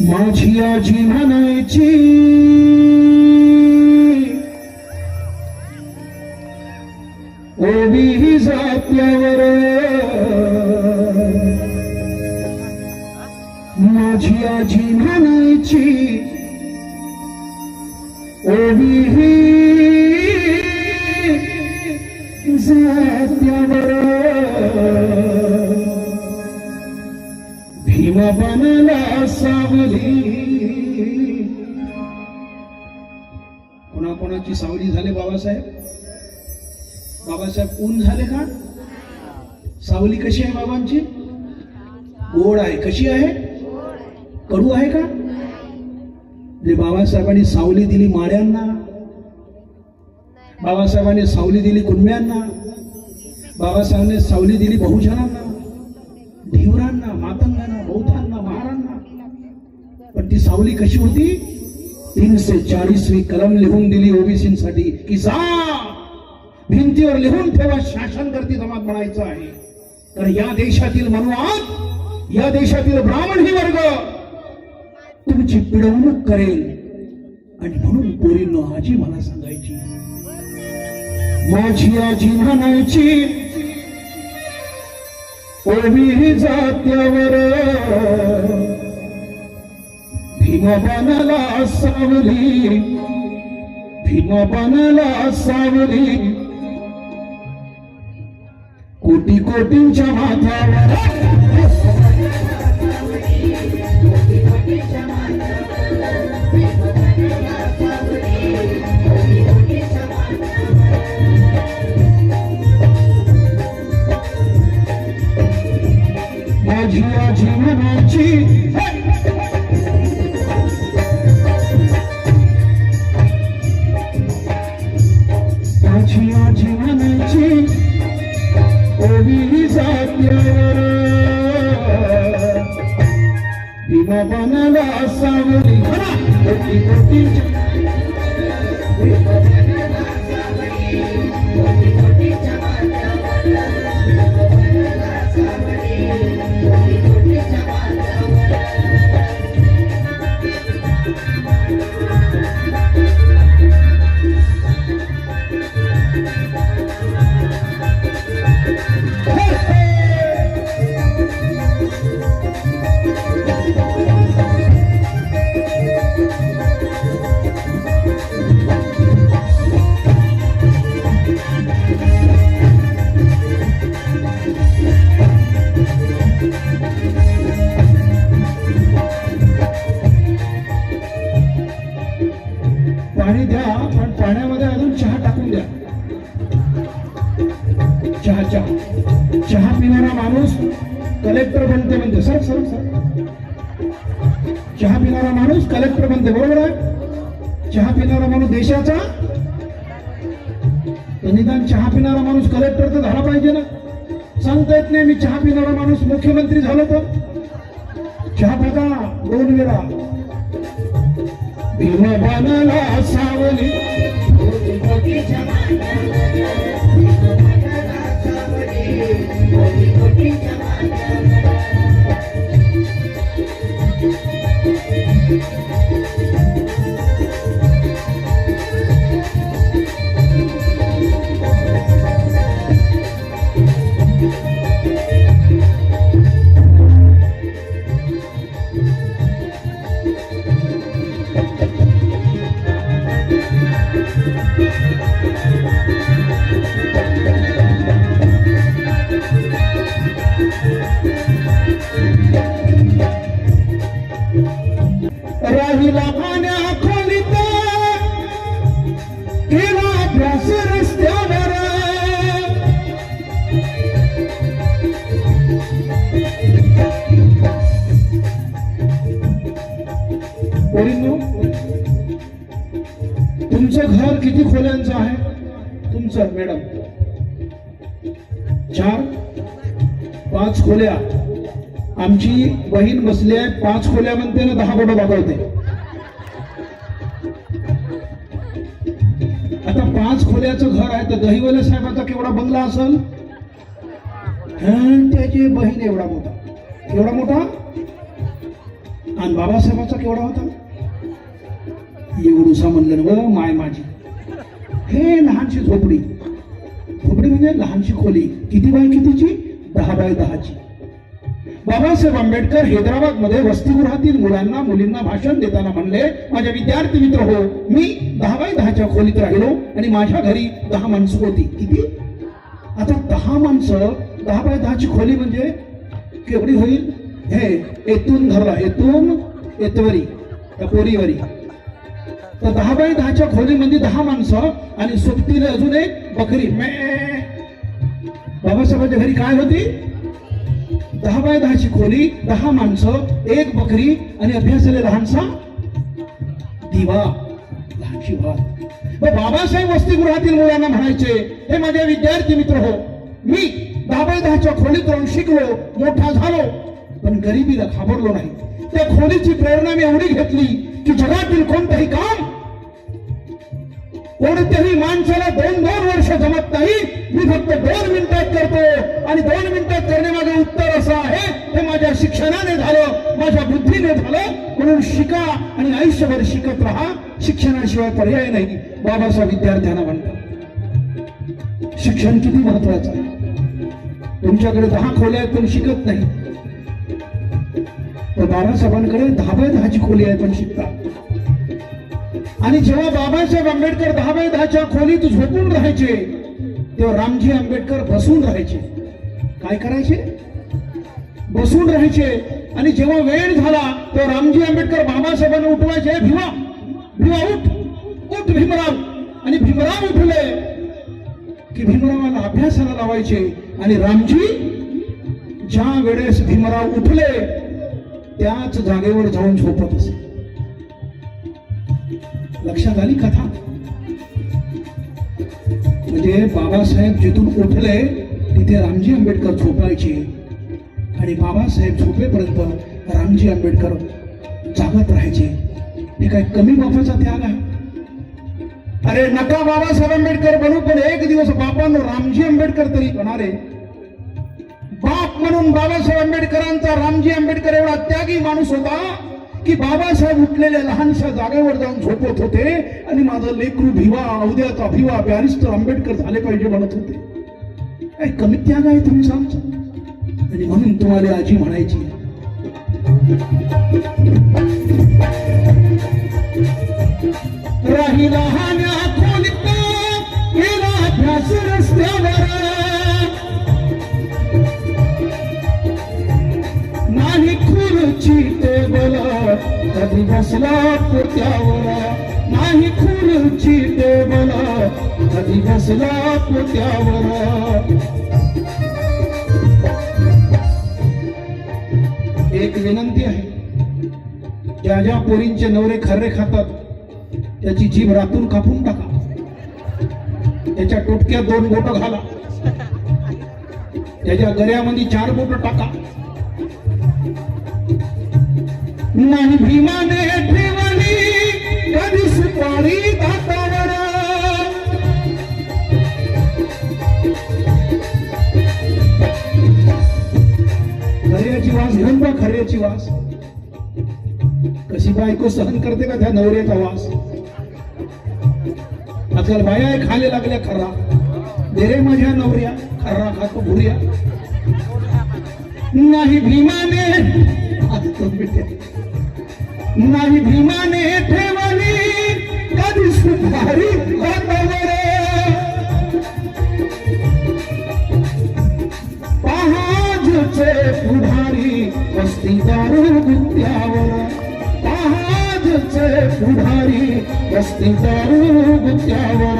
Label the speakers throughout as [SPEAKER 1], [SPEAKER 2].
[SPEAKER 1] माझी आजी म्हणायची ओवी जात्यावर, माझी आजी म्हणायची ओवी जात्यावर, भीमा बनला सावली. कोणाकोणाची सावली झाले बाबासाहेब? बाबासाहेब ऊन झाले का? सावली कशी आहे बाबांची? गोड आहे. कशी आहे? कडू आहे का? जे बाबासाहेबांनी सावली दिली माड्यांना, बाबासाहेबांनी सावली दिली कुणब्यांना, बाबासाहेबांनी सावली दिली बहुजनांना, ढिवरांना, मातंगांना, बौद्धांना, महारांना. पण ती सावली कशी होती? 340वी कलम लिहून दिली ओबीसींसाठी की जा भिंतीवर लिहून ठेवा, शासन करती जमात बनायचं आहे. तर या देशातील मनुवाद, या देशातील ब्राह्मण ही वर्ग तुमची पिडवणूक करेल. आणि म्हणून पोरींनो आजी मला सांगायची, माझी आजी म्हणायची ओवी जात्यावर, भीमा बनला सावली, भीमा बनला सावली, कोटी कोटींच्या माथ्यावर. माझी आजी म्हणायची माझी आजी म्हणायची ओवी जात्यावर, भीमा बनला सावली, कोटी कोटींच्या पाणी द्या, पण पाण्यामध्ये अजून चहा टाकून द्या. चहा चहा चहा पिणारा माणूस कलेक्टर बनते म्हणते. सर सर सर चहा पिणारा माणूस कलेक्टर बनते, बरोबर आहे? चहा पिणारा माणूस देशाचा, निदान चहा पिणारा माणूस कलेक्टर तर झाला पाहिजे ना. सांगता येत नाही मी चहा पिणारा माणूस मुख्यमंत्री झालो तर. चहा पिता 2 वेळा. भीमा बनला सावली, कोटी कोटीच्या माथ्यावर, भीमा बनला सावली, कोटी कोटीच्या माथ्यावर. राहिला पाण्या खोलीत केला अभ्यास रस्त्यावर, पोरींनो तुमचं घर किती खोल्यांचं आहे? तुमचं मॅडम 4-5 खोल्या. आमची बहीण बसली आहे 5 खोल्या म्हणते ना, 10 बोटं दाखवते. आता 5 खोल्याचं घर आहे तर दहिवले साहेबाचा केवढा बंगला असेल? त्याची बहीण एवढा मोठा आणि बाबासाहेबाचा केवढा होता? एवढूसा म्हणलं व माय माझी. हे लहानशी झोपडी. झोपडी म्हणजे लहानशी खोली. किती बाय कितीची? 10 बाय 10ची. बाबासाहेब आंबेडकर हैदराबाद मध्ये वसतिगृहातील मुलांना मुलींना भाषण देताना म्हणले, माझ्या विद्यार्थी मित्र हो, मी 10 बाय 10च्या खोलीत राहिलो आणि माझ्या घरी 10 माणसं होती. किती? आता 10 माणसं, 10 बाय 10ची खोली म्हणजे केवढी होईल? हे येथून धरला, येथून येतवरी त्या पोरीवरी. तर 10 बाय 10च्या खोलीमध्ये 10 माणसं आणि सोबतीने अजून एक बकरी. बाबासाहेबांच्या घरी काय होती? 10 बाय 10ची खोली, 10 माणसं, एक बकरी आणि अभ्यासाला लहानसा दिवा, लहानशी वात. बाबासाहेब वसतिगृहातील मुलांना म्हणायचे, हे माझे विद्यार्थी मित्र हो, मी 10 बाय 10च्या खोलीत राहून शिकलो, मोठा झालो, पण गरिबीला घाबरलो नाही. त्या खोलीची प्रेरणा मी एवढी घेतली की जगातील कोणतंही काम कोणत्याही माणसाला 2-2 वर्ष जमत नाही, मी फक्त 2 मिनिटात करतो. आणि 2 मिनिटात करण्यामागे उत्तर असं आहे, हे माझ्या शिक्षणाने झालं, माझ्या बुद्धीने झालं. म्हणून शिका आणि आयुष्यभर शिकत राहा, शिक्षणाशिवाय पर्याय नाही. बाबासाहेब विद्यार्थ्यांना म्हणतात, शिक्षण किती महत्वाचं आहे. तुमच्याकडे 10 खोल्या आहेत पण शिकत नाही, तर बाबासाहेबांकडे 10 बाय 10ची खोली आहे पण शिकतात. आणि जेव्हा बाबासाहेब आंबेडकर 10 बाय 10च्या खोलीत झोपून राहायचे, तेव्हा रामजी आंबेडकर बसून राहायचे. काय करायचे? बसून राहायचे. आणि जेव्हा वेळ झाला तेव्हा रामजी आंबेडकर बाबासाहेबांना उठवायचे, भीमा भीमा उठ, उठ भीमराव. आणि भीमराव उठले की भीमरावाला अभ्यासाला लावायचे. आणि रामजी ज्या वेळेस भीमराव उठले त्याच जागेवर जाऊन झोपत असे. लक्षात आली कथा? म्हणजे बाबासाहेब जिथून उठले तिथे रामजी आंबेडकर झोपायचे आणि बाबासाहेब झोपेपर्यंत रामजी आंबेडकर जागत राहायचे. हे काय कमी बापाचा त्याग आहे? अरे नका बाबासाहेब आंबेडकर बनू, पण एक दिवस बापांनो रामजी आंबेडकर तरी बनारे. बाप म्हणून बाबासाहेब आंबेडकरांचा रामजी आंबेडकर एवढा त्यागी माणूस होता की बाबासाहेब उठलेल्या लहानशा जागेवर जाऊन झोपत होते आणि माझं लेकरू भिवा, उद्याचा भिवा बॅरिस्टर आंबेडकर झाले पाहिजे म्हणत होते. काय कमी त्याग आहे तुमचा आमचा? आणि म्हणून तुम्हाला आजी म्हणायची, राही लहान्या खोलीत केला अभ्यास रस्त्यावर, नाही खुर्ची टेबल कधी बसला पोत्यावर, नाही खुर्ची टेबल कधी बसला पोत्यावर. एक विनंती आहे, ज्या ज्या पोरींचे नवरे खर्रे खातात त्याची जीभ रातून कापून टाका, त्याच्या टोटक्यात 2 बोट घाला, त्याच्या गळ्यामध्ये 4 बोट टाका. नाही भीमाने ठेवली कधी सुपारी दातावर, खऱ्याची वास घेऊन बा, खऱ्याची वास कशी बायको सहन करते का त्या नवऱ्याचा वास. आजकाल बाया खाले लागल्या खर्रा, दे रे माझ्या नवऱ्या खर्रा खातो भुर्या. नाही भीमाने नाही भीमाने ठेवली कधी सुपारी दातावर, पहाजचे पुढारी वस्तीदार गुत्त्यावर, पहाजचे पुढारी वस्तीदार गुत्त्यावर.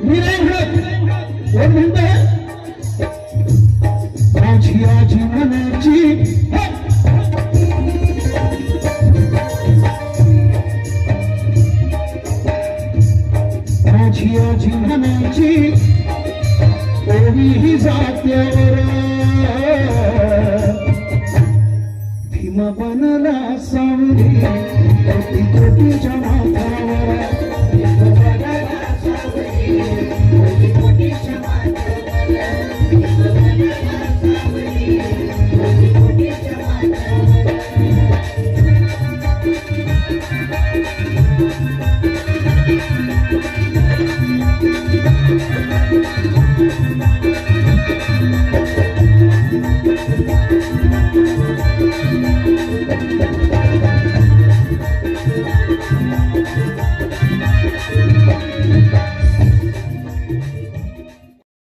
[SPEAKER 1] मी नाही म्हणत, कोण म्हणते? माझी आजी म्हणायची, माझी आजी म्हणायची, ओवी जात्यावर भीमा बनला सावरी कोटी कोटीच्या माथ्यावर, भीमा बनला सावरी कोटी कोटीच्या माथ्यावर, भीमा बनला सावरी कोटी कोटीच्या Thank you.